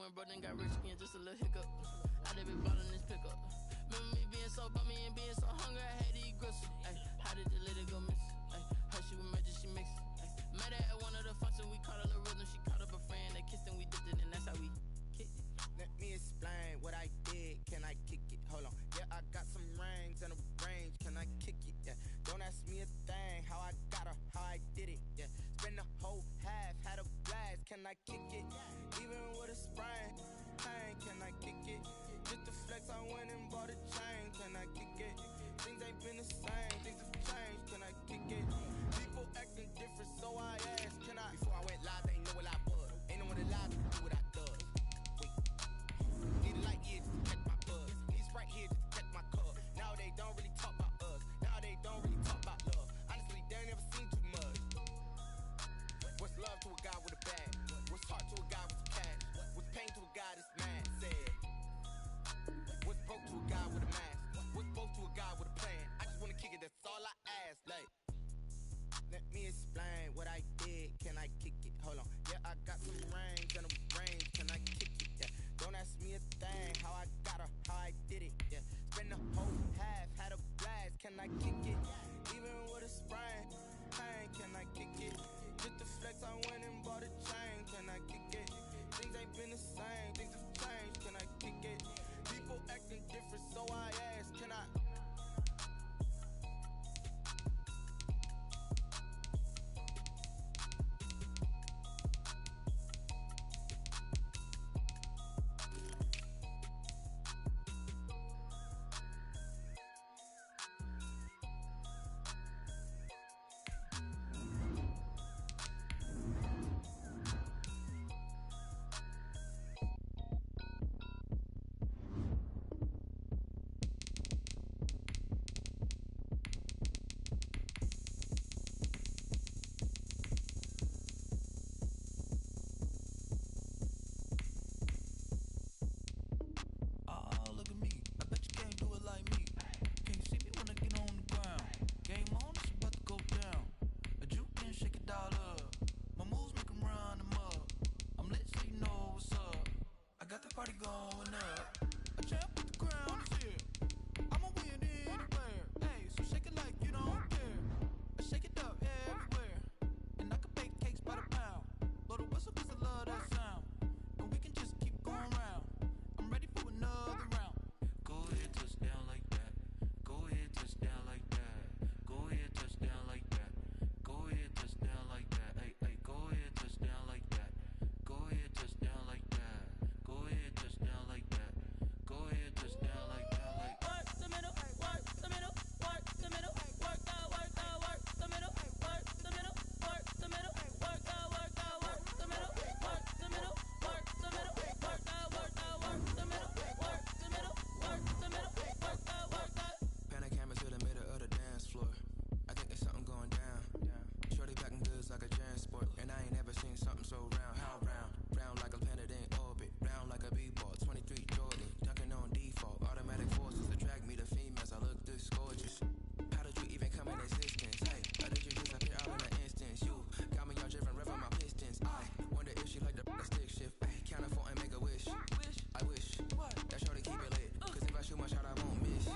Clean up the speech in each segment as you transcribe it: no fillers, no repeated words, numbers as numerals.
my brother got rich again, just a little hiccup. I done been ballin' this pickup. Remember me being so bummy and being so hungry, I had to eat gristle. Ay, how did the lady go miss? Ay, her she was magic, she mixed. Ay, met her at one of the functions, we caught a little rhythm. She caught up a friend, they kissed and we dipped it, and that's how we kicked it. Let me explain what I did. Can I kick it? Hold on. Yeah, I got some rings and a range. Can I kick it? Yeah. Don't ask me a thing. How I got her, how I did it. Yeah. Spend the whole half, had a blast. Can I kick it? Even with a sprain. Pain, can I kick it? Just to flex, I went and bought a chain. Can I kick it? Things ain't been the same. Things have changed. Can I kick it? People acting different, so I asked. Can I? Before I went live, they ain't know what I was. Ain't no one alive to do what I does. Need a light here just to catch my buzz. Need Sprite here just to catch my cup. Now they don't really talk about us. Now they don't really talk about love. Honestly, they ain't never seen too much. What's love to a guy with a bag? What's heart to a guy with cash? What's pain to a guy that's mad? Said. What's broke to a guy with a mask? What's both to a guy with a plan? I just wanna kick it, that's all I ask. Like, let me explain what I did. Can I kick it? Hold on. Yeah, I got some rings and a range. Can I kick it? Yeah. Don't ask me a thing. How I got her, how I did it. Yeah. Spend the whole half, had a blast. Can I kick it? Even with a sprain. Pain, can I kick it? Just to flex, I went and bought a chain. Can I kick it? Things ain't been the same. Things have changed. Can I kick it? People acting different, so I ask. Can I? Party going up. A champ with the crown is here. I'ma win anywhere. Hey, so shake it like you don't care. I shake it up everywhere. And I can bake cakes by the pound. Blow the whistle 'cause I love that sound. And we can just keep going round. I'm ready for another round. Go ahead, touch down like that. Go ahead, touch down like that. Go ahead, touch down like that. Go ahead, touch down like that. Hey, hey, go ahead, touch down like that. Go ahead, touch down like that. Go ahead, touch down like that. Go ahead, touch down like that. Like work the middle, work the middle, work the middle, work the middle, work the middle, work the middle, work the middle, work the middle, work the middle, work the middle, work the middle, work the middle, work the middle, work the. Pan the camera to the middle of the dance floor. I think there's something going down. Shorty backing goods like a transport, and I ain't never seen something so round. How round? Round like a planet in orbit, round like a b-ball. 23 Jordan, dunking on default. Automatic forces attract me to females. I look this gorgeous. How did you even come in existence? Hey, how did you disappear all in an instance? You got me all driven, revving my pistons. I wonder if she like the stick shift. Ay, count a 4 and make a wish. I wish that shorty keep it lit. 'Cause if I shoot my shot, I won't miss.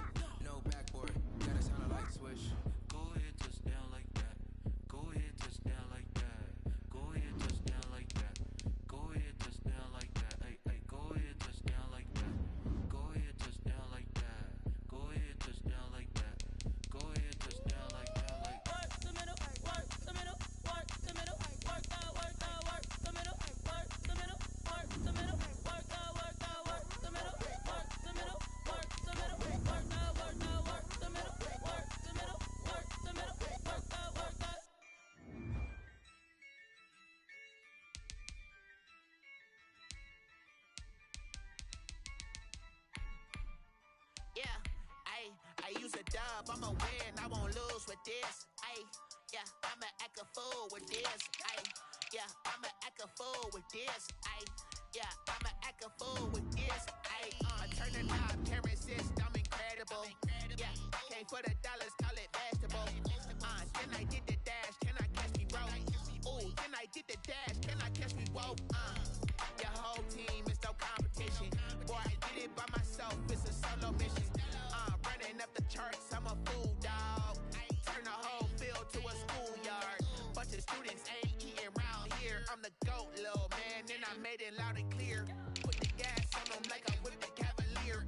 No backboard, gotta sound a light switch. Go ahead, touch down like that. Go ahead, touch down like that. Go ahead, touch down like that. Go ahead, touch down like that. Hey, hey, go ahead, touch down like that. Go ahead, touch down like that. Go ahead, touch down like that. Go ahead, touch down like that. Like Work the middle, work the middle, work the middle, work the middle, work the middle, work the middle, work the middle, work the middle, work the middle, work the middle, work the middle, work the middle, work the middle, work the middle, work the. Yeah, I use a dub, I'ma win, I won't lose with this. Yeah, I'ma act a fool with this. Yeah, I'ma act a fool with this. Yeah, I'ma act a fool with this. Turn the knob, parent system incredible. Yeah, came for the dollars, call it vegetable. Then I did the dash, can I catch me roll? Ooh, then I did the dash, can I catch me woke? Your whole team is so myself, it's a solo mission. Running up the charts, I'm a fool, dog. Turn the whole field to a schoolyard. Bunch of students ain't eating round here. I'm the GOAT, little man, and I made it loud and clear. Put the gas on them like I'm with the Cavalier.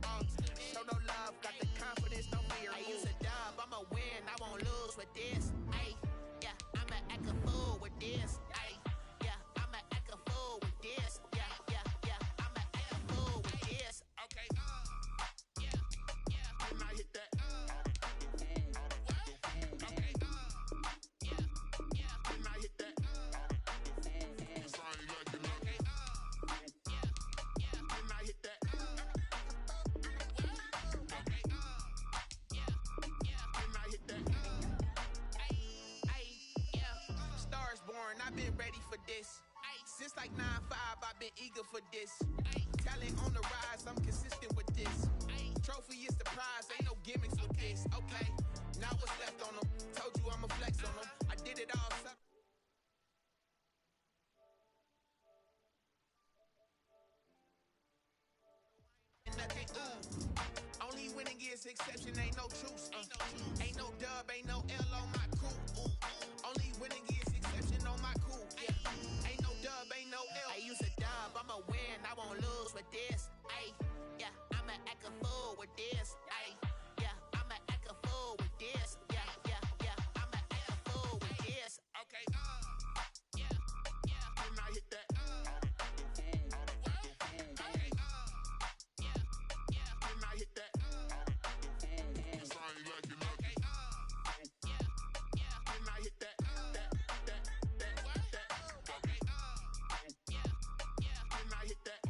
Show no love, got the confidence, no fear. I use a dub, I'ma win, I won't lose with this. Ay, yeah, I'ma act a fool with this. Ay, yeah, I'ma act a fool with this. Yeah, yeah, yeah, I'ma act a fool with this. Okay, yeah, yeah, when I hit that. Okay, yeah, yeah, when I hit that. It's only like you know. Okay, yeah, yeah, when I hit that. Okay, yeah, yeah, when I hit that. Ay, yeah, stars born, I've been ready for this. Since like 9-5, I've been eager for this. Talent on the rise, I'm consistent with this. Trophy is the prize, ain't no gimmicks with this. Okay, now what's left on them? Told you I'ma flex on them. I did it all. Nothing, only winning is exception, ain't no truce. Ain't no dub, ain't no L on my crew. Only winning is exception on my crew. Yeah. Ain't no dub, ain't no L. I use a dub, I'ma win, I won't lose with this. Ay, yeah, I'ma act a fool with this. Ay, yeah, I'ma act a fool with this. Yeah, yeah, yeah, I'ma act a fool with this. Okay, yeah, yeah, when I hit that. Okay, yeah, when I hit that. It's only like you know. Okay, yeah, yeah, when I hit that. Okay, yeah, yeah, when I hit that.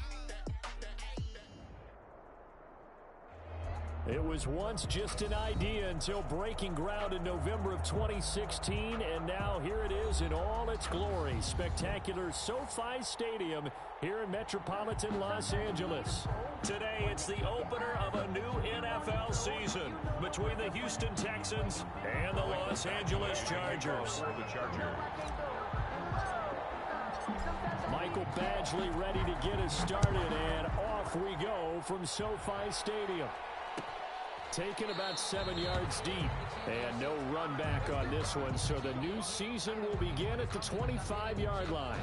It was once just an idea until breaking ground in November of 2016, and now here it is in all its glory. Spectacular SoFi Stadium here in metropolitan Los Angeles. Today, it's the opener of a new NFL season between the Houston Texans and the Los Angeles Chargers. Michael Badgley ready to get us started, and off we go from SoFi Stadium. Taken about 7 yards deep, and no run back on this one, so the new season will begin at the 25-yard line.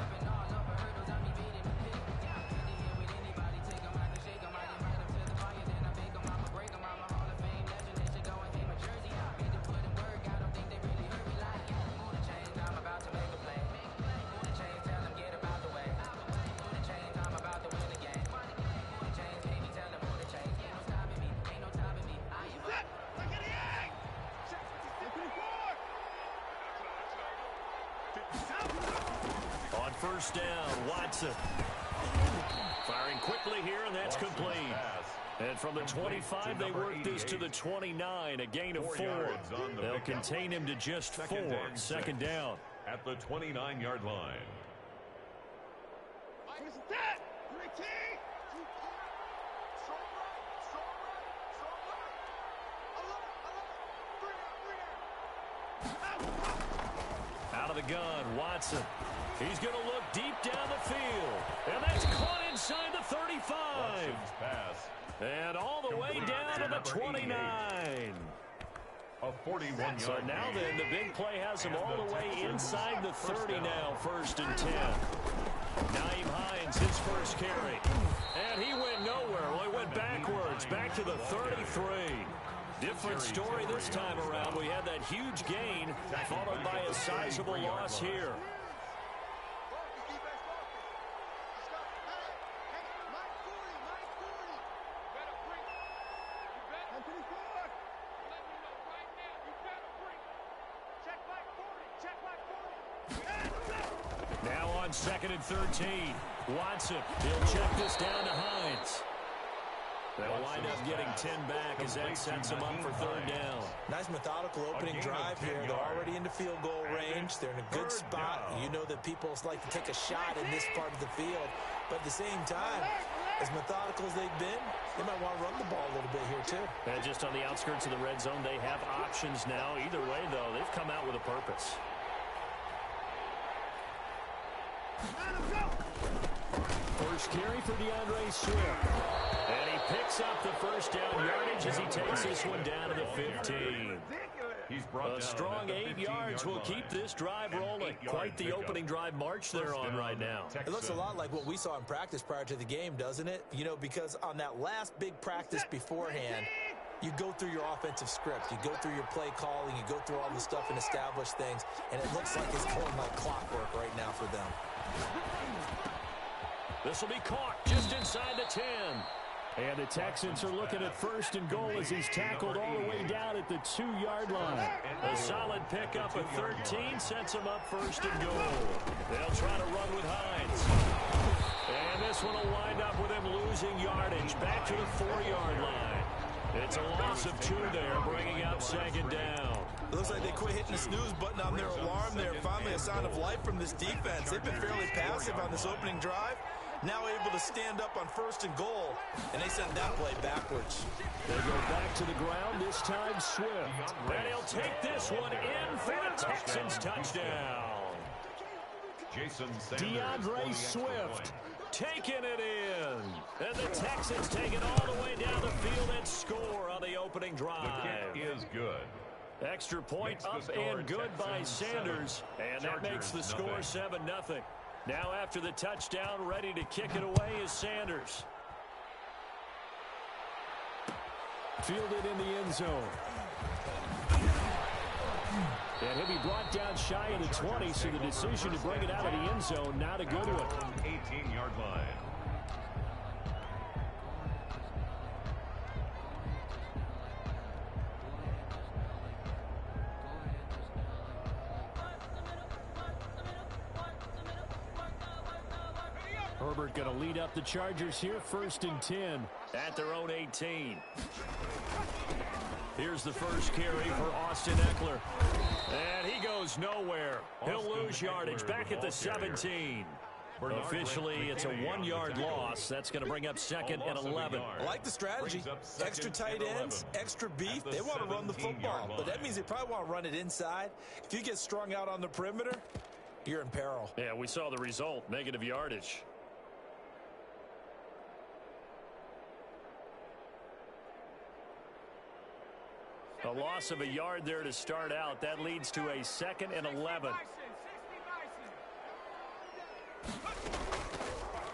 First down, Watson. Firing quickly here, and that's complete. And from the 25, they work this to the 29, a gain of 4. They'll contain him to just 4. Second down. At the 29-yard line. Out of the gun, Watson. He's going to look deep down the field. And that's caught inside the 35. And all the way down to the 29. A 41-yard. So now then, the big play has him all the way inside the 30 now, 1st and 10. Nyheim Hines, his first carry. And he went nowhere. Well, he went backwards, back to the 33. Different story this time around. We had that huge gain, followed by a sizable loss here. Now on 2nd and 13. Watson, he'll check this down to Hines. They'll wind up getting 10 back as that sets them up for 3rd down. Nice methodical opening drive here. They're already into field goal range. They're in a good spot. You know that people like to take a shot in this part of the field. But at the same time, as methodical as they've been, they might want to run the ball a little bit here too. And just on the outskirts of the red zone, they have options now. Either way, though, they've come out with a purpose. First carry for DeAndre Swift. And he picks up the first down yardage as he takes this one down to the 15. A strong 8 yards will keep this drive rolling. Quite the opening drive march they're on right now. It looks a lot like what we saw in practice prior to the game, doesn't it? You know, because on that last big practice beforehand, you go through your offensive script. You go through your play calling. You go through all the stuff and establish things. And it looks like it's going like clockwork right now for them. This will be caught just inside the 10. And the Texans are looking at first and goal as he's tackled all the way down at the 2-yard line. A solid pickup of 13 sets him up first and goal. They'll try to run with Hines. And this one will wind up with him losing yardage back to the 4-yard line. It's a loss of 2 there, bringing up second down. It looks like they quit hitting the snooze button on their alarm there. Finally a sign of life from this defense. They've been fairly passive on this opening drive. Now able to stand up on first and goal, and they send that play backwards. They go back to the ground, this time Swift. And he'll take this one in for a Texans touchdown. DeAndre Swift taking it in. And the Texans take it all the way down the field and score on the opening drive. The kick is good. Extra point up and good by Sanders. And that makes the score 7-0. Now after the touchdown, ready to kick it away is Sanders. Fielded in the end zone. And he'll be brought down shy of the 20, so the decision to bring it out of the end zone, not a good one. 18-yard line. Herbert going to lead up the Chargers here, first and 10 at their own 18. Here's the first carry for Austin Eckler. And he goes nowhere. He'll lose yardage back at the 17. Officially, it's a 1-yard loss. That's going to bring up second and 11. I like the strategy. Extra tight ends, extra beef. They want to run the football, but that means they probably want to run it inside. If you get strung out on the perimeter, you're in peril. Yeah, we saw the result, negative yardage. A loss of a yard there to start out. That leads to a second and 11.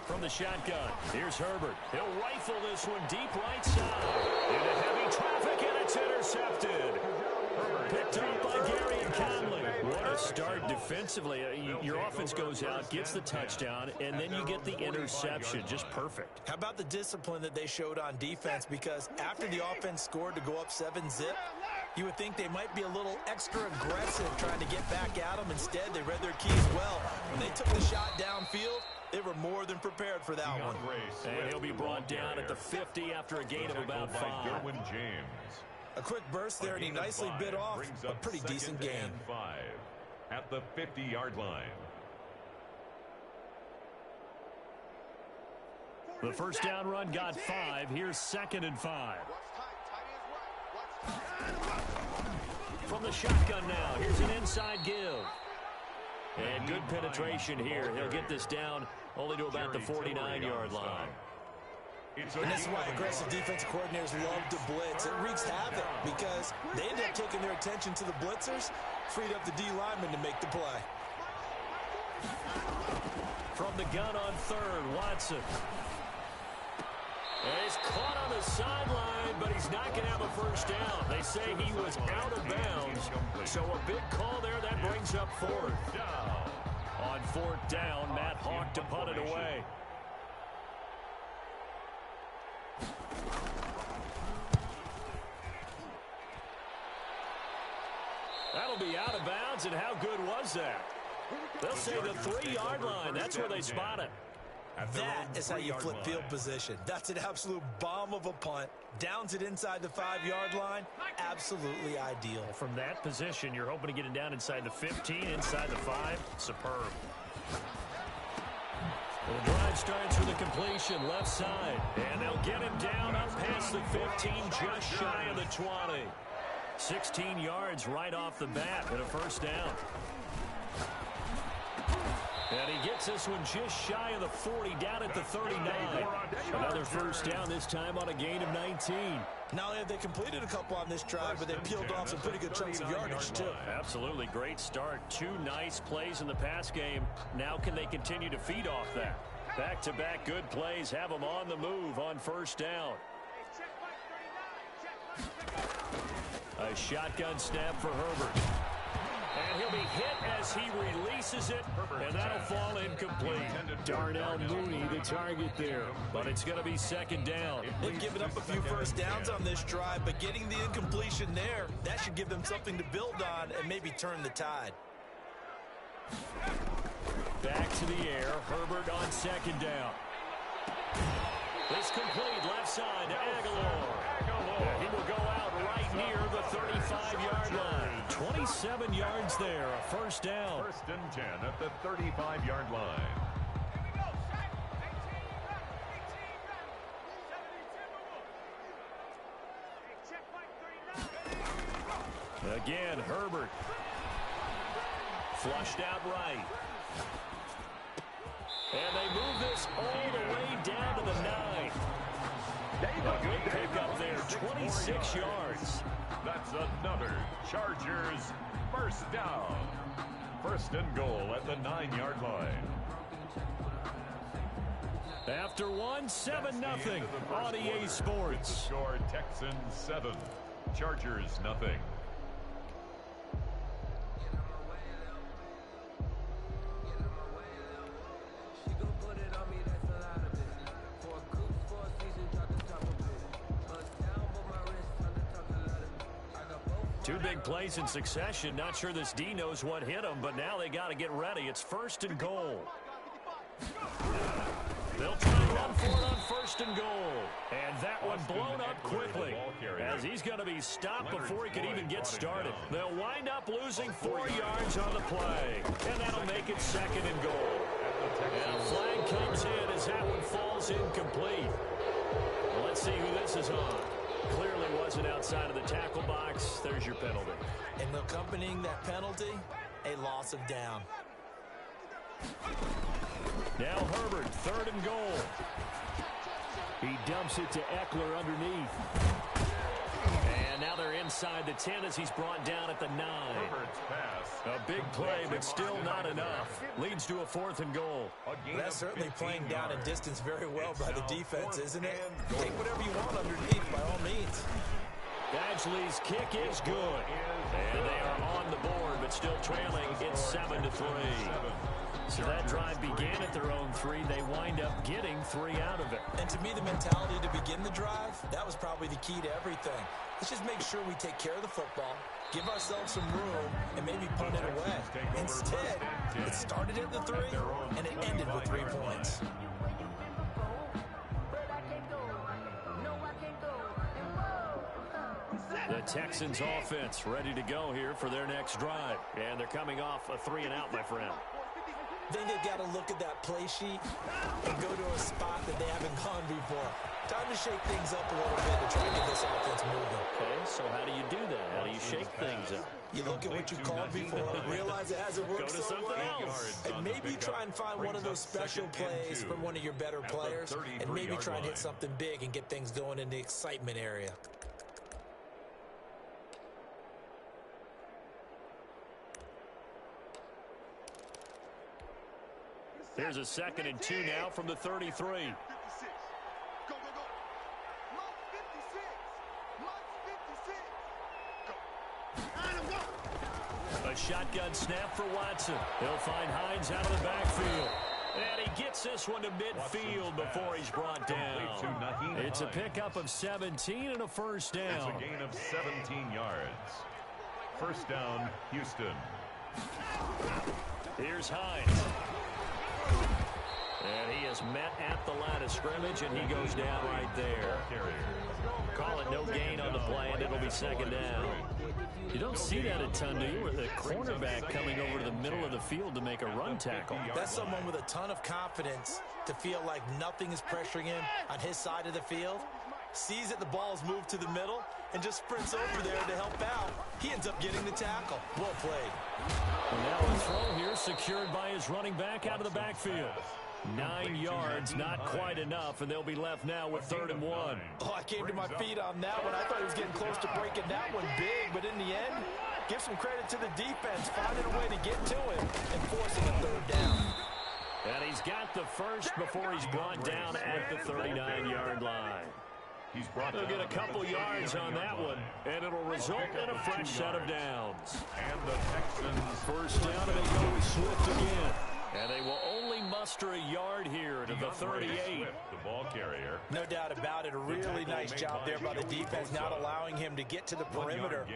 From the shotgun, here's Herbert. He'll rifle this one deep right side. Into heavy traffic, and it's intercepted. Picked up by Gary and Conley. What a start defensively. Your offense goes out, gets the touchdown, and then you get the interception. Just perfect. How about the discipline that they showed on defense? Because after the offense scored to go up 7-zip, you would think they might be a little extra aggressive trying to get back at them. Instead, they read their keys well. When they took the shot downfield, they were more than prepared for that one. And he'll be brought down at the 50 after a gain of about 5. A quick burst there, and he nicely bit off a pretty decent gain. 5 at the 50-yard line. The first down run got 5. Here's second and 5. From the shotgun now, here's an inside give. And good penetration here. He'll get this down only to about the 49-yard line. And this is why aggressive defensive coordinators love to blitz. It wreaks havoc because they end up taking their attention to the blitzers, freed up the D lineman to make the play. From the gun on third, Watson. And he's caught on the sideline, but he's not going to have a first down. They say he was out of bounds, so a big call there. That brings up fourth. On fourth down, Matt Hawk to punt it away. That'll be out of bounds, and how good was that? They'll say the 3-yard line. That's where they spot it. That is how you flip field position. That's an absolute bomb of a punt. Downs it inside the 5-yard line. Absolutely ideal. From that position, you're hoping to get it down inside the 15, inside the 5. Superb. Well, the drive starts with a completion left side. And they'll get him down up past the 15, just shy of the 20. 16 yards right off the bat and a first down. And he gets this one just shy of the 40, down at the 39. Another first down, this time on a gain of 19. Not only have they completed a couple on this drive, but they peeled off some pretty good chunks of yardage, too. Absolutely great start. 2 nice plays in the pass game. Now can they continue to feed off that? Back-to-back good plays have them on the move on first down. A shotgun snap for Herbert. And he'll be hit as he releases it, and that'll fall incomplete. Darnell Mooney, the target there, but it's going to be second down. They've given up a few first downs on this drive, but getting the incompletion there, that should give them something to build on and maybe turn the tide. Back to the air, Herbert on second down. It's complete, left side to Aguilar. He will go out right near the 35-yard line. 27 yards there, a first down. First and 10 at the 35-yard line. Again, Herbert. Flushed out right. And they move this all the way down to the 9. A good pickup there, 26 yards. That's another Chargers first down. First and goal at the 9-yard line. After one, 7-0 on EA Sports. Score Texans 7, Chargers nothing. Two big plays in succession. Not sure this D knows what hit him, but now they got to get ready. It's first and goal. They'll try to run for it on first and goal. And that one blown up quickly as he's going to be stopped before he could even get started. They'll wind up losing 4 yards on the play. And that'll make it second and goal. And a flag comes in as that one falls incomplete. Well, let's see who this is on. Clearly wasn't outside of the tackle box. There's your penalty. And accompanying that penalty, a loss of down. Now Herbert, third and goal. He dumps it to Eckler underneath. And now they're inside the 10 as he's brought down at the 9. A big play, but still not enough. Leads to a fourth and goal. That's certainly playing down in distance very well by the defense, isn't it? Take whatever you want underneath by all means. Badgley's kick is good. And they are on the board, but still trailing. It's 7-3. So that drive began at their own 3. They wind up getting 3 out of it. And to me, the mentality to begin the drive, that was probably the key to everything. Let's just make sure we take care of the football, give ourselves some room, and maybe punt it away. Instead, it started at the 3, and it ended with 3 points. The Texans offense ready to go here for their next drive. And they're coming off a 3-and-out, my friend. I think they've got to look at that play sheet and go to a spot that they haven't gone before. Time to shake things up a little bit to try to get this offense moving. Okay, so how do you do that? How do you shake things up? You look at what you've called before, realize it hasn't worked so well, and maybe try and find one of those special plays from one of your better players, and maybe try and hit something big and get things going in the excitement area. Here's a 2nd and 2 now from the 33. A shotgun snap for Watson. He'll find Hines out of the backfield. And he gets this one to midfield before he's brought down. It's a pickup of 17 and a first down. It's a gain of 17 yards. First down, Houston. Here's Hines. And he is met at the line of scrimmage, and he goes down right there. Call it no gain on the play, and it'll be second down. You don't see that a ton, do you? With a cornerback coming over to the middle of the field to make a run tackle. That's someone with a ton of confidence to feel like nothing is pressuring him on his side of the field. sees that the ball's moved to the middle, and just sprints over there to help out. He ends up getting the tackle. Well played. And now a throw here secured by his running back out of the backfield. 9 yards, not quite enough, and they'll be left now with 3rd and 1. Oh, I came to my feet on that one. I thought he was getting close to breaking that one big, but in the end, give some credit to the defense, finding a way to get to him and forcing a 3rd down. And he's got the first before he's brought down at the 39-yard line. They'll get a couple yards on that one, and it'll result in a fresh set of downs. And the Texans first down, and they go with Swift again. And they will only muster a yard here to the 38. Swift, the ball carrier. No doubt about it. A really nice job there by the defense, not allowing him to get to the perimeter.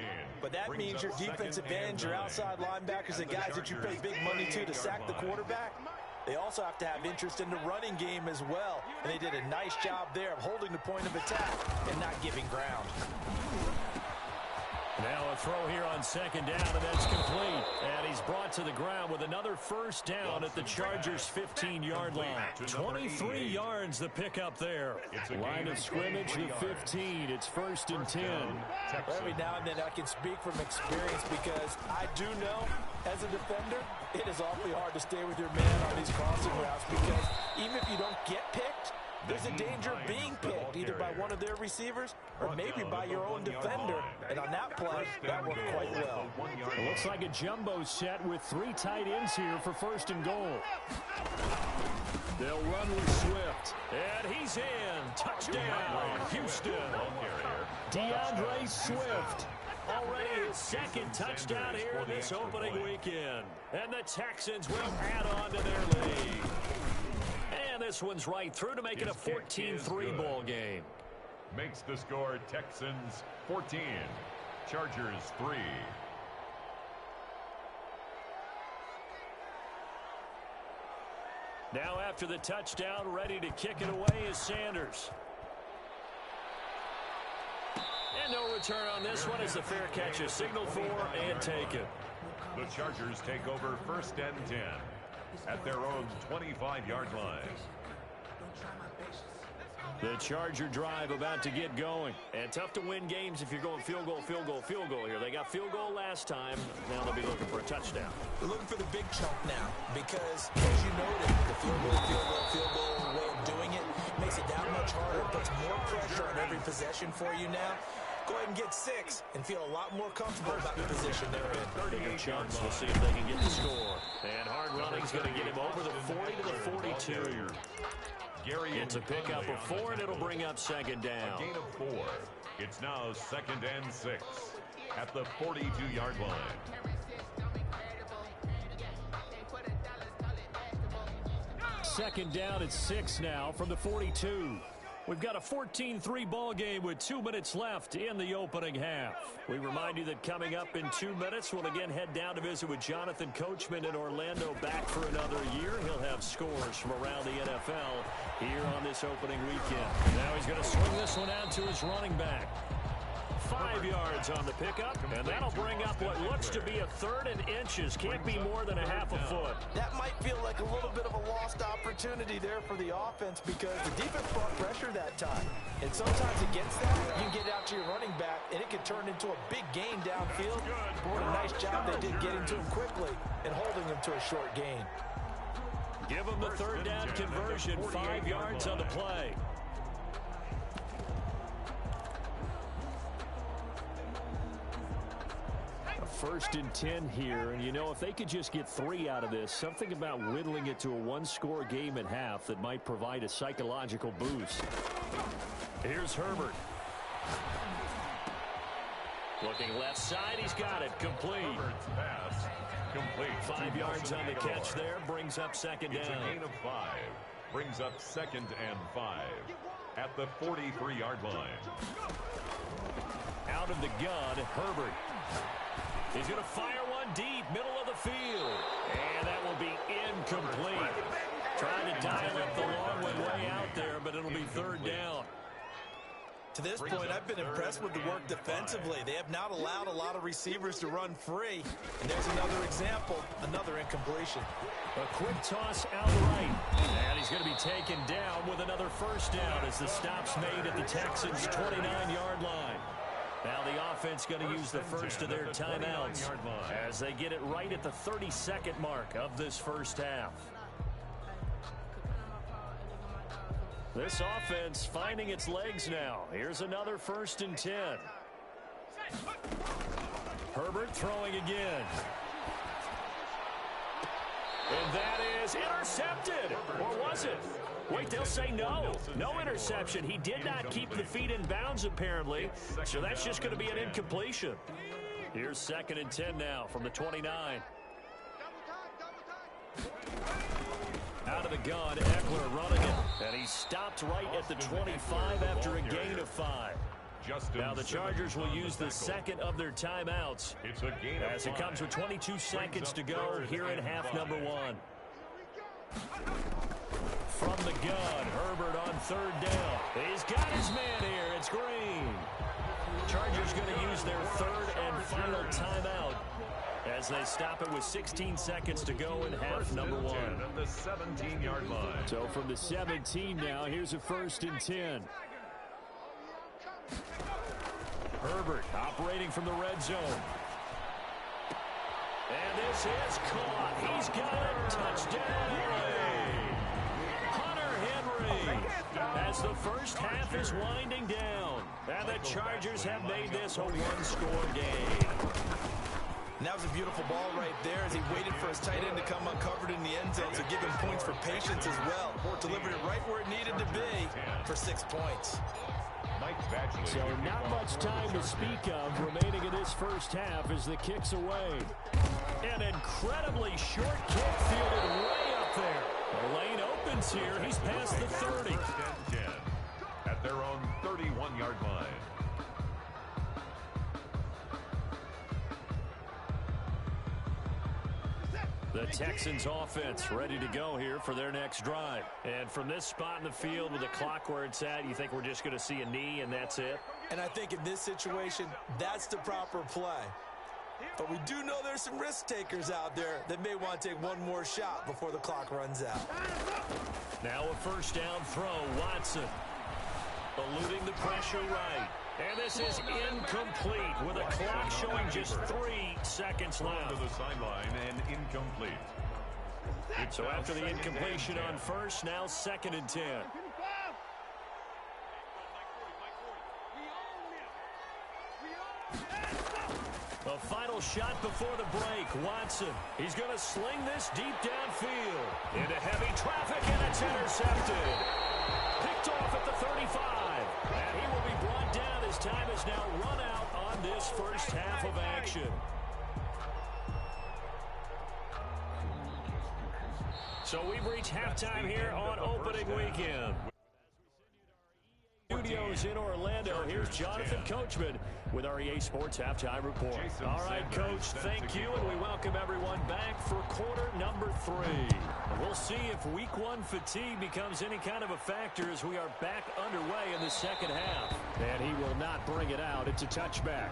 But that means your defensive ends, your outside linebackers, the guys that you pay big money to sack the quarterback, they also have to have interest in the running game as well. And they did a nice job there of holding the point of attack and not giving ground. Now a throw here on 2nd down, and that's complete. And he's brought to the ground with another first down at the Chargers' 15-yard line. 23 yards the pickup there. Line of scrimmage, the 15. It's 1st and 10. Every now and then I can speak from experience because I do know, as a defender, it is awfully hard to stay with your man on these crossing routes because even if you don't get picked, there's a danger of being picked, either by one of their receivers or maybe by your own defender. And on that play, that worked quite well. It looks like a jumbo set with 3 tight ends here for 1st and goal. They'll run with Swift. And he's in. Touchdown, Houston. DeAndre Swift. Already his 2nd touchdown here this opening weekend. And the Texans will add on to their lead. And this one's right through to make it a 14-3 ball game. Makes the score Texans 14, Chargers 3. Now after the touchdown, ready to kick it away is Sanders. And no return on this one as the fair catch is signaled for and taken. The Chargers take over 1st and 10 at their own 25-yard line. The Charger drive about to get going. And tough to win games if you're going field goal, field goal, field goal here. They got field goal last time. Now they'll be looking for a touchdown. They're looking for the big chunk now because, as you noted, the field goal way of doing it makes it that much harder. Puts more pressure on every possession for you now. Go ahead and get 6 and feel a lot more comfortable about the position they're in. Bigger chunks. We'll see if they can get the score. And hard running's going to get him over the 40 to the 42. It's a pickup of 4, and it'll bring up 2nd down. A gain of 4. It's now 2nd and 6 at the 42-yard line. 2nd down at 6 now from the 42. We've got a 14-3 ball game with 2 minutes left in the opening half. We remind you that coming up in 2 minutes, we'll again head down to visit with Jonathan Coachman in Orlando, back for another year. He'll have scores from around the NFL here on this opening weekend. Now he's going to swing this one out to his running back. 5 yards on the pickup, and that'll bring up what looks to be a 3rd and inches. Can't be more than a half a foot. That might feel like a little bit of a lost opportunity there for the offense because the defense brought pressure that time. And sometimes against that, you can get out to your running back, and it can turn into a big gain downfield. What a nice job they did getting to him quickly and holding him to a short gain. Give him the 3rd down conversion, 5 yards on the play. First and 10 here, and you know, if they could just get 3 out of this, something about whittling it to a 1-score game at half that might provide a psychological boost. Here's Herbert. Looking left side, he's got it, complete. Herbert's pass, complete. 5 yards on the catch there, brings up 2nd down. It's a gain of 5, brings up 2nd and 5 at the 43-yard line. Out of the gun, Herbert. He's going to fire one deep, middle of the field. And that will be incomplete. Trying to dial up the long one way out there, but it'll be 3rd down. To this point, I've been impressed with the work defensively. They have not allowed a lot of receivers to run free. And there's another example, another incompletion. A quick toss out right. And he's going to be taken down with another first down as the stop's made at the Texans' 29-yard line. Now the offense going to use the first of their timeouts as they get it right at the 32nd mark of this first half. This offense finding its legs now. Here's another 1st and 10. Herbert throwing again. And that is intercepted. Or was it? Wait, they'll say no. No interception. He did not keep the feet in bounds, apparently. So that's just going to be an incompletion. Here's 2nd and 10 now from the 29. Out of the gun, Eckler running it. And he stopped right at the 25 after a gain of 5. Now the Chargers will use the second of their timeouts as it comes with 22 seconds to go here in half number 1. From the gun, Herbert on 3rd down. He's got his man here. It's Green. Chargers going to use their 3rd and final timeout as they stop it with 16 seconds to go in half number 1. At the 17-yard line. So from the 17 now, here's a 1st and 10. Herbert operating from the red zone. And this is caught. He's got it. Touchdown. Hunter Henry. As the first half is winding down. And the Chargers have made this a one-score game. And that was a beautiful ball right there as he waited for his tight end to come uncovered in the end zone, so give him points for patience as well. Delivered it right where it needed to be for 6 points. So not much time to speak of remaining in this first half as the kick's away. An incredibly short kick fielded way up there. The lane opens here. He's past the 30. At their own 31-yard line. The Texans offense ready to go here for their next drive. And from this spot in the field with the clock where it's at, you think we're just going to see a knee and that's it? And I think in this situation, that's the proper play. But we do know there's some risk takers out there that may want to take one more shot before the clock runs out. Now a first down throw, Watson. Eluding the pressure right. And this is incomplete with a clock showing just 3 seconds left. To the sideline and incomplete. So after the incompletion on first, now 2nd and 10. A final shot before the break. Watson. He's going to sling this deep downfield. Into heavy traffic, and it's intercepted. Picked off at the 35. And he will be brought down as time has now run out on this first half of action. So we've reached halftime here on opening weekend. Studios in Orlando. Here's Jonathan Coachman with our EA Sports Halftime Report. All right, Coach, thank you, and we welcome everyone back for quarter number 3. We'll see if week 1 fatigue becomes any kind of a factor as we are back underway in the second half. And he will not bring it out. It's a touchback.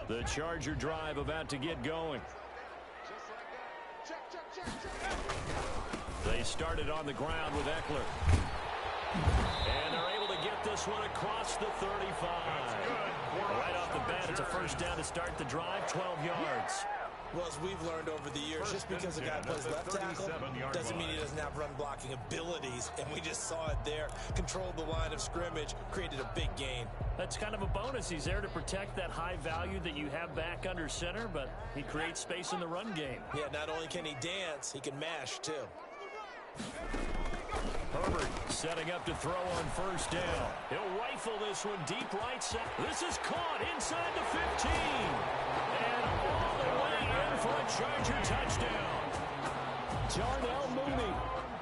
The Charger drive about to get going. They started on the ground with Eckler. And they're able to get this one across the 35. Right off the bat, it's a first down to start the drive, 12 yards. Well, as we've learned over the years, just because a guy plays left tackle doesn't mean he doesn't have run blocking abilities. And we just saw it there. Controlled the line of scrimmage, created a big gain. That's kind of a bonus. He's there to protect that high value that you have back under center, but he creates space in the run game. Yeah, not only can he dance, he can mash too. Herbert setting up to throw on first down. He'll rifle this one deep right side. This is caught inside the 15. And all the way in for a Charger touchdown. Darnell Mooney,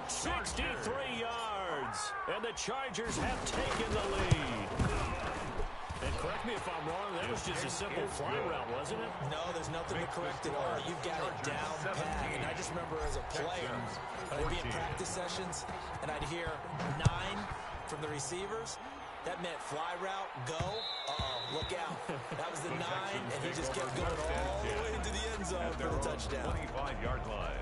63 yards. And the Chargers have taken the lead. And Correct me if I'm wrong. That was just a simple fly route, wasn't it? No, there's nothing to correct at all. You've got it down pat. And I just remember as a player, when I'd be in practice sessions, and I'd hear 9 from the receivers. That meant fly route, go. Uh-oh, look out. That was the 9, and he just kept going all the way into the end zone for the touchdown. 25-yard line.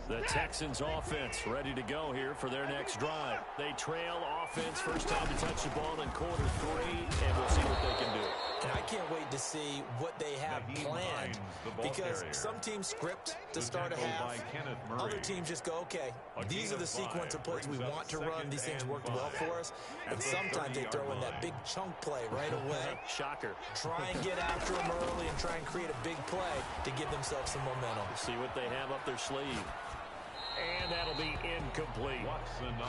The Texans offense ready to go here for their next drive. They trail offense, first time to touch the ball in quarter 3, and we'll see what they can do. And I can't wait to see what they have planned, because some teams script to start a half. Other teams just go, okay, these are the sequence of plays we want to run. These things worked well for us. And sometimes they throw in that big chunk play right away. Shocker. Try and get after them early and try and create a big play to give themselves some momentum. See what they have up their sleeve. And that'll be incomplete.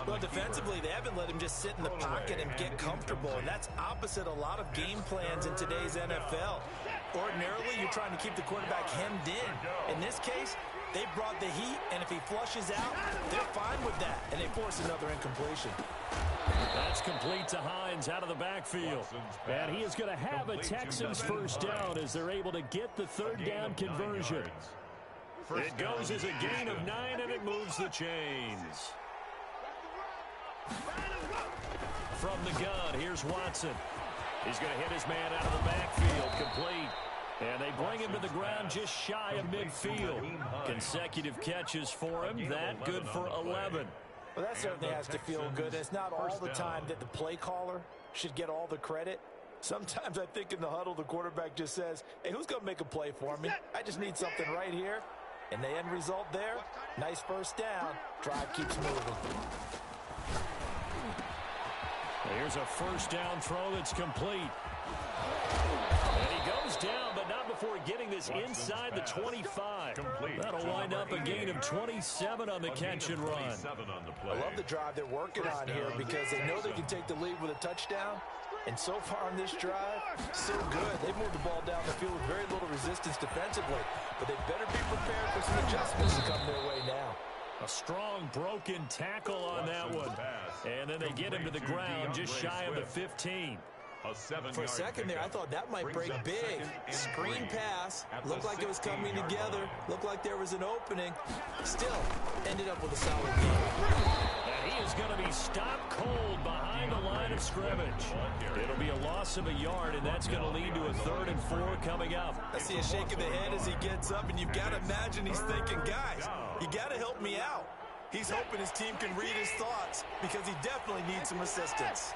Well, defensively, they haven't let him just sit in the pocket and get comfortable, and that's opposite a lot of game plans in today's NFL. Ordinarily, you're trying to keep the quarterback hemmed in. In this case, they brought the heat, and if he flushes out, they're fine with that, and they force another incompletion. That's complete to Hines out of the backfield. And he is going to have a Texans first down as they're able to get the third down conversion. It goes as a gain of 9, and it moves the chains. From the gun, here's Watson. He's going to hit his man out of the backfield, complete. And they bring him to the ground just shy of midfield. Consecutive catches for him. That good for 11. Well, that certainly has to feel good. It's not all the time that the play caller should get all the credit. Sometimes I think in the huddle, the quarterback just says, hey, who's going to make a play for me? I just need something right here. And the end result there, nice first down. Drive keeps moving. Here's a first down throw that's complete. And he goes down, but not before getting this inside the 25. That'll wind up a gain of 27 on the catch and run. I love the drive they're working on here because they know they can take the lead with a touchdown. And so far on this drive, so good. They've moved the ball down the field with very little resistance defensively. But they better be prepared for some adjustments to come their way now. A strong broken tackle on that one. And then they get him to the ground just shy of the 15. For a second there, I thought that might break big. Screen pass. Looked like it was coming together. Looked like there was an opening. Still, ended up with a solid game. And he is going to be stopped cold behind the line of scrimmage. It'll be a loss of a yard, and that's going to lead to a 3rd and 4 coming up. I see a shake of the head as he gets up, and you've got to imagine he's thinking, guys, you got to help me out. He's hoping his team can read his thoughts because he definitely needs some assistance.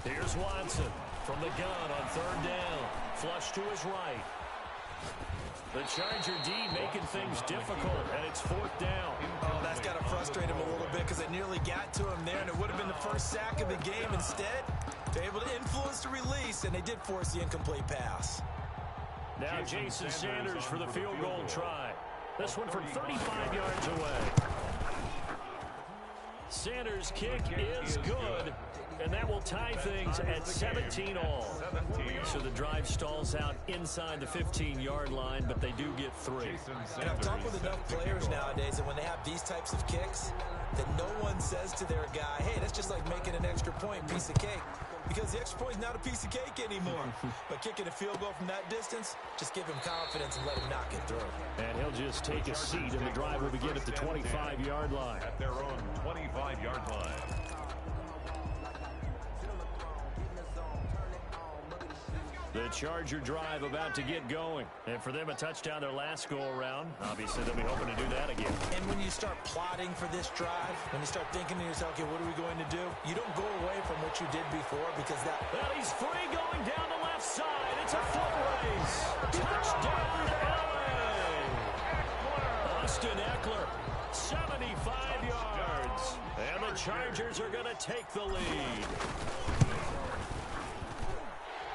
Here's Watson from the gun on 3rd down. Flush to his right. The Charger D making things difficult, and it's 4th down. Oh, that's got to frustrate him a little bit because they nearly got to him there, and it would have been the first sack of the game. Instead, they're able to influence the release, and they did force the incomplete pass. Now Jason Sanders for the field goal try. This one from 35 yards away. Sanders' kick is good, and that will tie things at 17 all. So the drive stalls out inside the 15-yard line, but they do get 3. And I've talked with enough players nowadays that when they have these types of kicks, that no one says to their guy, hey, that's just like making an extra point, piece of cake. Because the extra point is not a piece of cake anymore. But kicking a field goal from that distance, just give him confidence and let him knock it through. And he'll just take a seat, and the drive will begin at the 25-yard line. At their own 25-yard line. The Charger drive about to get going. And for them, a touchdown their last go-around. Obviously, they'll be hoping to do that again. And when you start plotting for this drive, when you start thinking to yourself, okay, what are we going to do? You don't go away from what you did before because that... Well, he's free going down the left side. It's a foot race. Touchdown, LA! Austin Eckler, 75 yards. And the Chargers are going to take the lead.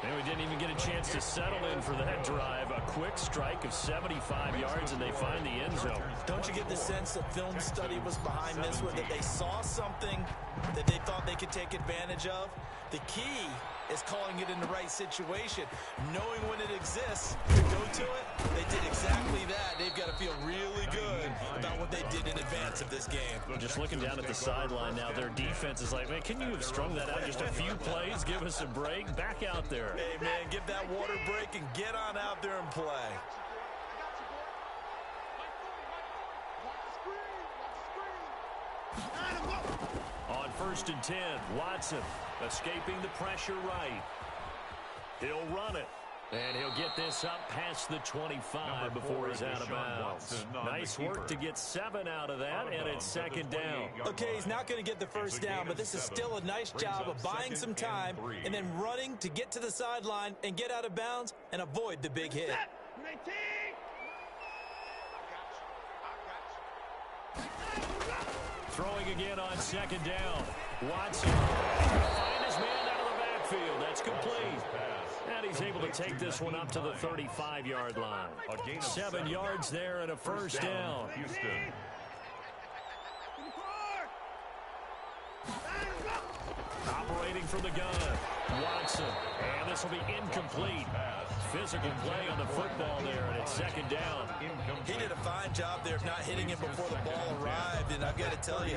And we didn't even get a chance to settle in for that drive. A quick strike of 75 yards, and they find the end zone. Don't you get the sense that film study was behind this one, that they saw something that they thought they could take advantage of? The key is calling it in the right situation, knowing when it exists to go to it. They did exactly that. They've got to feel really good about what they did in advance of this game. Just looking down at the sideline now, their defense is like, man, can you have strung that out just a few plays? Give us a break. Back out there. Hey, man, give that water break and get on out there and play. On 1st and 10, Watson escaping the pressure right. He'll run it. And he'll get this up past the 25 before he's out of bounds. Nice work to get 7 out of that, and it's 2nd down. Okay, he's not going to get the first down, but this is still a nice job of buying some time and then running to get to the sideline and get out of bounds and avoid the big hit. Throwing again on 2nd down. Watson find his man out of the backfield. That's complete. And he's able to take this one up to the 35-yard line. 7 yards there and a first down. Houston. Operating from the gun, Watson. And this will be incomplete. Physical play on the football there, and it's 2nd down. He did a fine job there of not hitting him before the ball arrived, and I've got to tell you,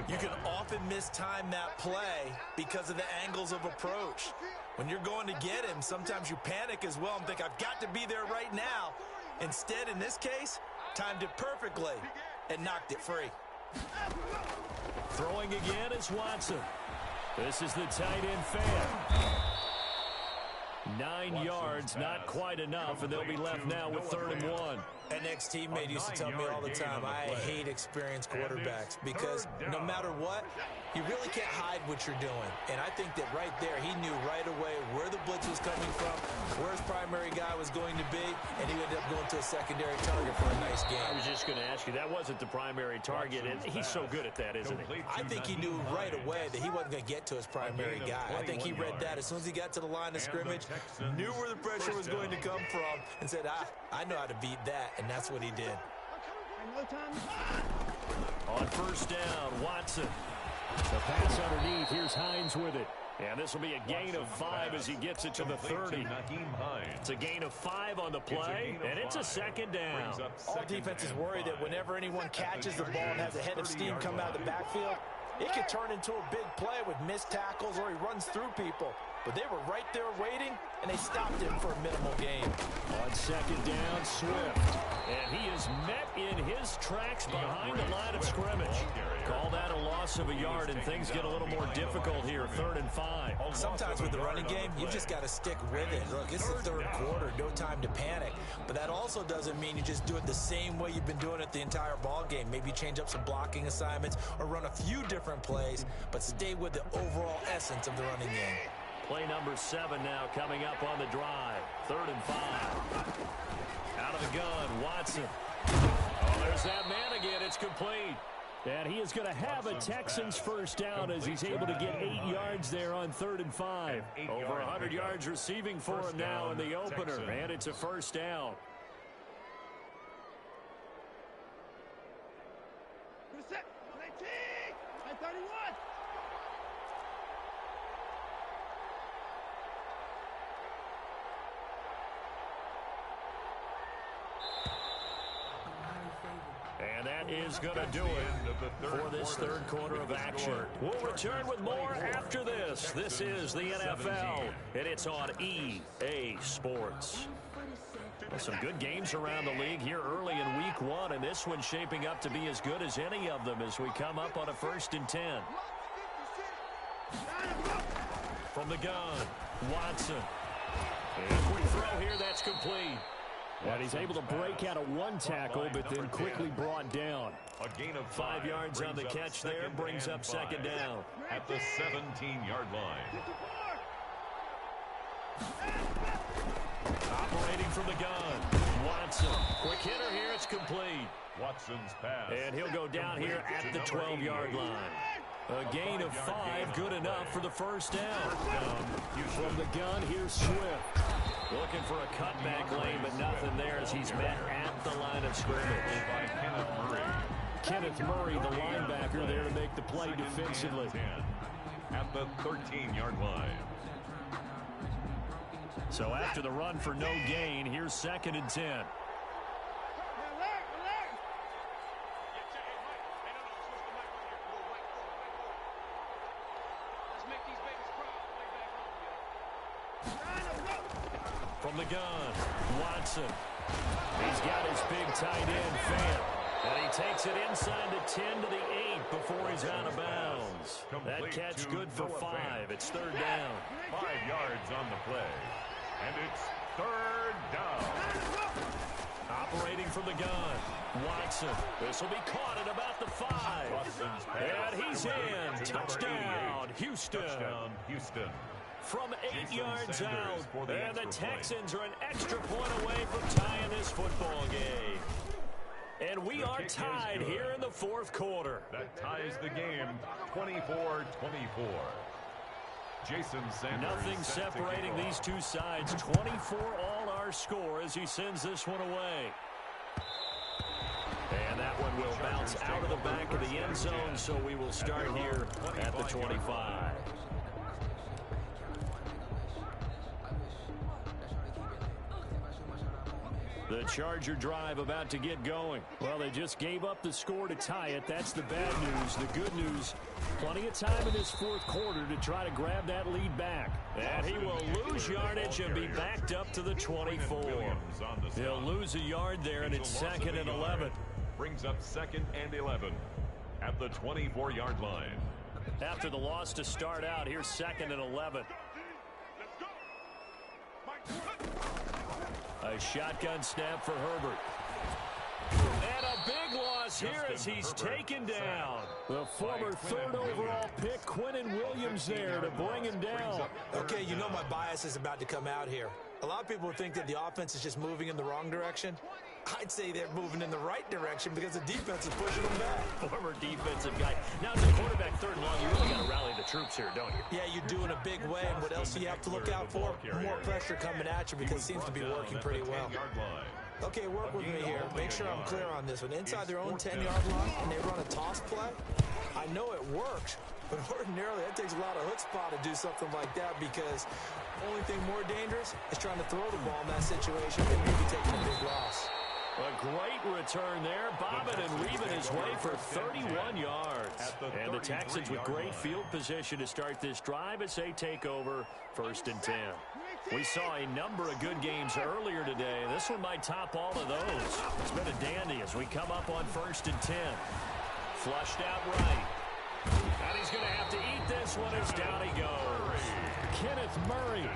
you can often mistime that play because of the angles of approach. When you're going to get him, sometimes you panic as well and think, I've got to be there right now. Instead, in this case, timed it perfectly and knocked it free. Throwing again is Watson. This is the tight end fan. 9 yards, not quite enough, and they'll be left now with 3rd and 1. An ex-teammate used to tell me all the time, I hate experienced quarterbacks because no matter what, you really can't hide what you're doing. And I think that right there, he knew right away where the blitz was coming from, where his primary guy was going to be, and he ended up going to a secondary target for a nice game. I was just going to ask you, that wasn't the primary target, and he's so good at that, isn't he? I think he knew right away that he wasn't going to get to his primary guy. I think he read that as soon as he got to the line of scrimmage, knew where the pressure was going to come from, and said, I know how to beat that, and that's what he did. On 1st down, Watson. The pass underneath. Here's Hines with it. And this will be a gain of 5 as he gets it to the 30. It's a gain of 5 on the play, and it's a 2nd down. All defenses worry that whenever anyone catches the ball and has a head of steam come out of the backfield, it could turn into a big play with missed tackles or he runs through people. But they were right there waiting, and they stopped him for a minimal gain. On 2nd down, Swift. And he is met in his tracks behind the line of scrimmage. Call that a loss of a yard, and things get a little more difficult here. 3rd and 5. Sometimes with the running game, you just got to stick with it. Look, it's the 3rd quarter, no time to panic. But that also doesn't mean you just do it the same way you've been doing it the entire ball game. Maybe change up some blocking assignments or run a few different plays, but stay with the overall essence of the running game. Play number 7 now coming up on the drive. 3rd and 5. Out of the gun, Watson. Oh, there's that man again. It's complete. And he is going to have a Texans first down as he's able to get 8 yards there on 3rd and 5. Over 100 yards receiving for him now in the opener. And it's a first down. And that is going to do it for this 3rd quarter of action. We'll return with more after this. This is the NFL, and it's on EA Sports. Well, some good games around the league here early in week 1, and this one's shaping up to be as good as any of them as we come up on a 1st and 10. From the gun, Watson. And a quick throw here, that's complete. And he's able to break out of 1 tackle, but then quickly brought down. A gain of 5 yards on the catch there, brings up 2nd down. At the 17-yard line. Operating from the gun, Watson. Quick hitter here, it's complete. Watson's pass. And he'll go down here at the 12-yard line. A gain of 5, good enough for the first down. From the gun, here's Swift. Looking for a cutback lane, but nothing there as he's met at the line of scrimmage. By Kenneth Murray. Kenneth Murray, the linebacker, there to make the play defensively. At the 13-yard line. So after the run for no gain, here's 2nd and 10. From the gun, Watson. He's got his big tight end, Fant. And he takes it inside the 10 to the 8 before he's out of bounds. That catch good for 5. It's 3rd down. 5 yards on the play. And it's 3rd down. Operating from the gun, Watson. This will be caught at about the 5. And he's in. Touchdown, Houston. Touchdown, Houston. From 8 yards out, and the Texans are an extra point away from tying this football game. And we are tied here in the 4th quarter. That ties the game 24-24. Jason Sanders. Nothing separating these two sides. 24 all our score as he sends this one away. And that one will bounce out of the back of the end zone, so we will start here at the 25. The Charger drive about to get going. Well, they just gave up the score to tie it. That's the bad news. The good news, plenty of time in this 4th quarter to try to grab that lead back. And he will lose yardage and be backed up to the 24. He'll lose a yard there, and it's 2nd and 11. Brings up 2nd and 11 at the 24-yard line. After the loss to start out, here's 2nd and 11. A shotgun snap for Herbert. And a big loss here as he's taken down. The former 3rd overall pick, Quinnen Williams, there to bring him down. Okay, you know my bias is about to come out here. A lot of people think that the offense is just moving in the wrong direction. I'd say they're moving in the right direction because the defense is pushing them back. Former defensive guy. Now, as a quarterback 3rd and long, you really got to rally the troops here, don't you? Yeah, you do in a big way. And what else do you have to look out for? More pressure coming at you because it seems to be working pretty well. Okay, work with me here. Make sure I'm clear on this one. Inside their own 10-yard line, and they run a toss play. I know it works, but ordinarily that takes a lot of chutzpah to do something like that because the only thing more dangerous is trying to throw the ball in that situation and maybe taking a big loss. A great return there, bobbing and weaving his way for 31 yards. And the Texans with great field position to start this drive as they take over 1st and 10. We saw a number of good games earlier today. This one might top all of those. It's been a dandy as we come up on 1st and 10. Flushed out right. And he's going to have to eat this one as down he goes. Kenneth Murray.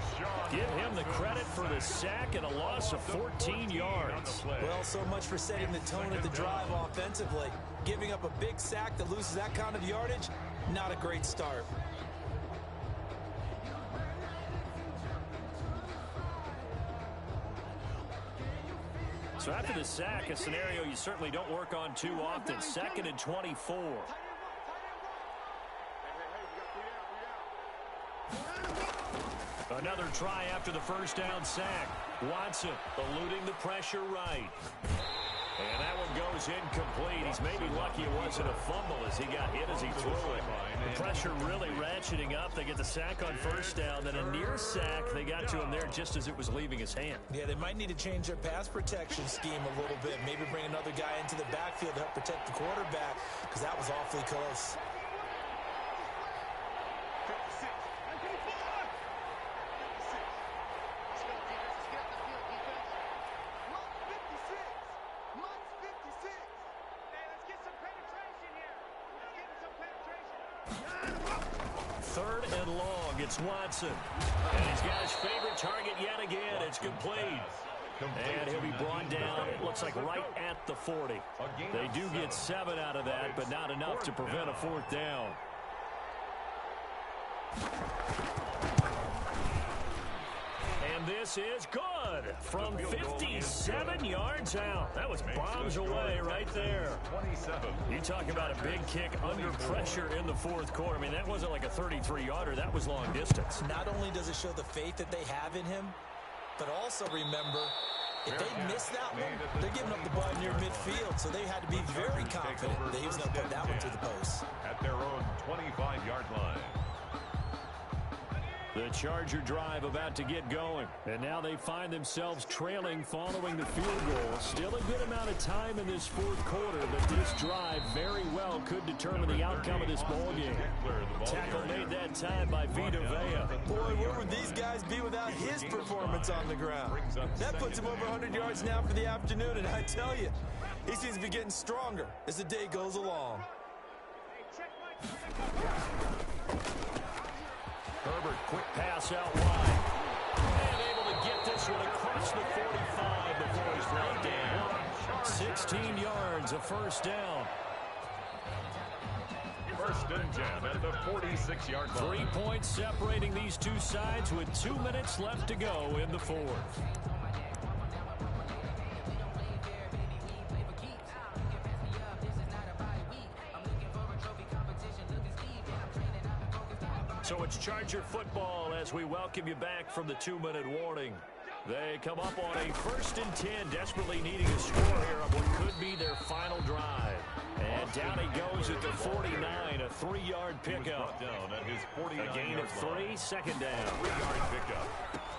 Give him the credit for the sack and a loss of 14 yards. Well, so much for setting the tone of the drive offensively. Giving up a big sack that loses that kind of yardage, not a great start. So after the sack, a scenario you certainly don't work on too often. 2nd and 24. Another try after the first down sack. Watson eluding the pressure right. And that one goes incomplete. He's maybe lucky it wasn't a fumble as he got hit as he threw it. The pressure really ratcheting up. They get the sack on first down. Then a near sack. They got to him there just as it was leaving his hand. Yeah, they might need to change their pass protection scheme a little bit. Maybe bring another guy into the backfield to help protect the quarterback because that was awfully close. It's Watson. And he's got his favorite target yet again. It's complete. And he'll be brought down, it looks like right at the 40. They do get 7 out of that, but not enough to prevent a 4th down. And this is good from 57 yards out. That was bombs away right there. 27. You talk about a big kick under pressure in the fourth quarter. I mean, that wasn't like a 33-yarder. That was long distance. Not only does it show the faith that they have in him, but also remember, if they miss that one, they're giving up the ball near midfield, so they had to be very confident that he was going to put that one to the post. At their own 25-yard line. The Charger drive about to get going. And now they find themselves trailing following the field goal. Still a good amount of time in this fourth quarter, but this drive very well could determine the outcome of this ball game. Tackle made that time by Vita Vea. Boy, where would these guys be without his performance on the ground? That puts him over 100 yards now for the afternoon, and I tell you, he seems to be getting stronger as the day goes along. Herbert, quick pass out wide. And able to get this one across the 45 before he's brought down. 16 yards, a first down. First and 10 at the 46-yard line. 3 points separating these two sides with 2 minutes left to go in the fourth. So it's Charger football as we welcome you back from the 2-minute warning. They come up on a 1st and 10, desperately needing a score here on what could be their final drive. And down he goes at the 49, a 3-yard pickup. A gain of 3, second down. 3-yard pickup.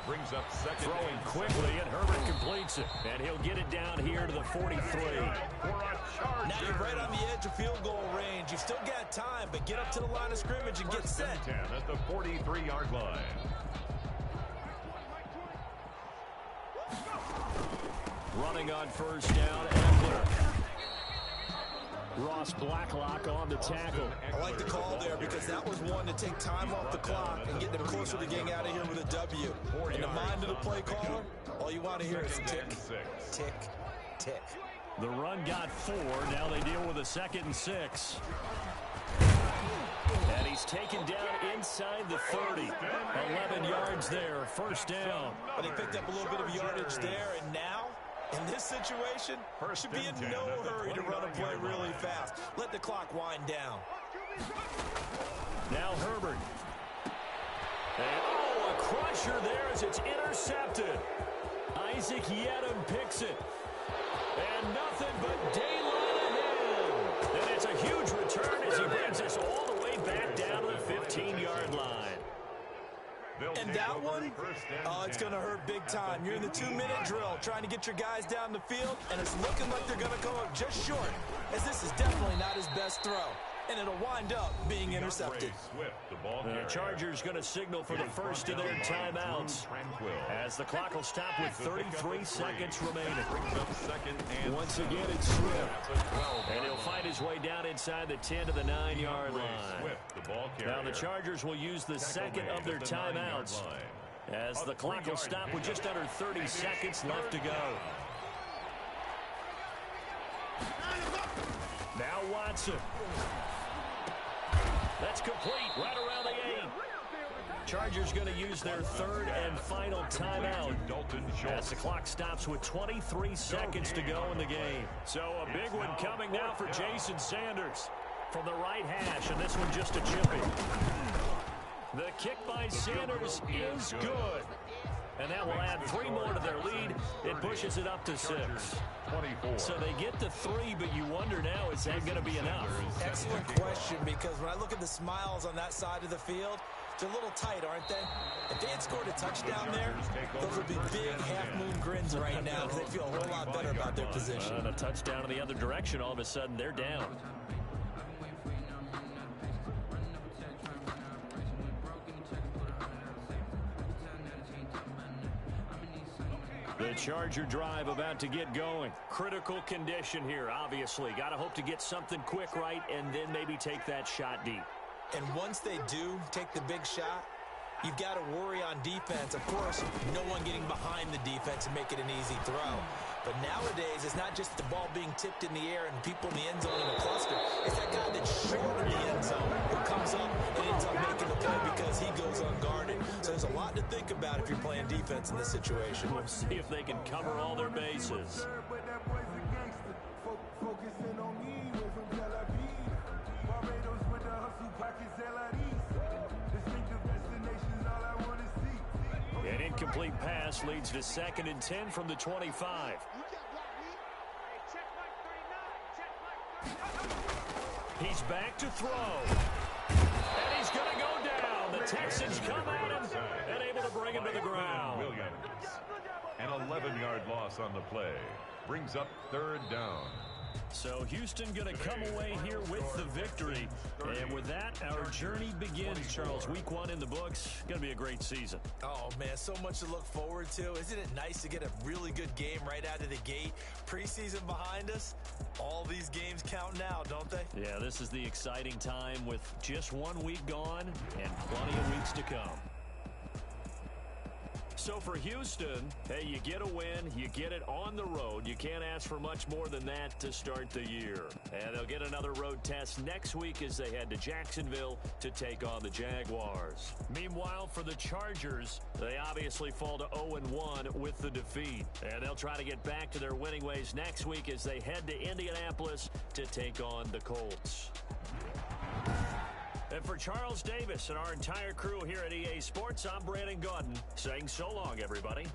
Brings up second. Throwing quickly, and Herbert completes it. And he'll get it down here to the 43. Now you're right on the edge of field goal range. You've still got time, but get up to the line of scrimmage and get set. 10 at the 43-yard line. Running on first down, Eckler. Ross Blacklock on the tackle. I like the call there because that was one to take time off the clock and get them closer to getting out of here with a W. In the mind of the play caller, all you want to hear is tick, tick, tick. The run got 4. Now they deal with a 2nd and 6. And he's taken down inside the 30. 11 yards there, first down. But they picked up a little bit of yardage there, and now, in this situation, should be in no hurry to run a play really fast. Let the clock wind down. Now Herbert. And a crusher there as it's intercepted. Isaac Yedem picks it. And nothing but daylight ahead. And it's a huge return as he brings us all the way back down to the 15-yard line. And that one, it's going to hurt big time. You're in the 2-minute drill trying to get your guys down the field, and it's looking like they're going to come up just short, as this is definitely not his best throw. And it'll wind up being intercepted. The Chargers going to signal for the first of their timeouts as the clock will stop with 33 seconds remaining. Once again, it's Swift. And he'll find his way down inside the 10 to the 9-yard line. Now the Chargers will use the second of their timeouts as the clock will stop with just under 30 seconds left to go. Now Watson. That's complete right around the 8. Chargers going to use their third and final timeout as the clock stops with 23 seconds to go in the game. So a big one coming now for Jason Sanders from the right hash, and this one just a chippy. The kick by Sanders is good. And that will add 3 more to their lead. It pushes it up to 6. 24. So they get to 3, but you wonder now, is that going to be enough? Excellent question, because when I look at the smiles on that side of the field, they're a little tight, aren't they? If they had scored a touchdown there, those would be big half-moon grins right now because they feel a whole lot better about their position. And a touchdown in the other direction, all of a sudden, they're down. The Charger drive about to get going. Critical condition here, obviously. Got to hope to get something quick right and then maybe take that shot deep. And once they do take the big shot, you've got to worry on defense. Of course, no one getting behind the defense and make it an easy throw. But nowadays, it's not just the ball being tipped in the air and people in the end zone in a cluster. It's that guy that's short of the end zone who comes up and ends up making the play because he goes unguarded. So there's a lot to think about if you're playing defense in this situation. We'll see if they can cover all their bases. An incomplete pass leads to 2nd and 10 from the 25. He's back to throw. And he's going to go down. The Texans come at him and able to bring him to the ground. Williams. An 11-yard loss on the play. Brings up 3rd down. So Houston going to come away here with the victory. And with that, our journey begins, Charles. Week 1 in the books. Going to be a great season. Oh, man, so much to look forward to. Isn't it nice to get a really good game right out of the gate? Preseason behind us. All these games count now, don't they? Yeah, this is the exciting time with just 1 week gone and plenty of weeks to come. So for Houston, hey, you get a win, you get it on the road. You can't ask for much more than that to start the year. And they'll get another road test next week as they head to Jacksonville to take on the Jaguars. Meanwhile, for the Chargers, they obviously fall to 0-1 with the defeat. And they'll try to get back to their winning ways next week as they head to Indianapolis to take on the Colts. And for Charles Davis and our entire crew here at EA Sports, I'm Brandon Gaudin saying so long, everybody.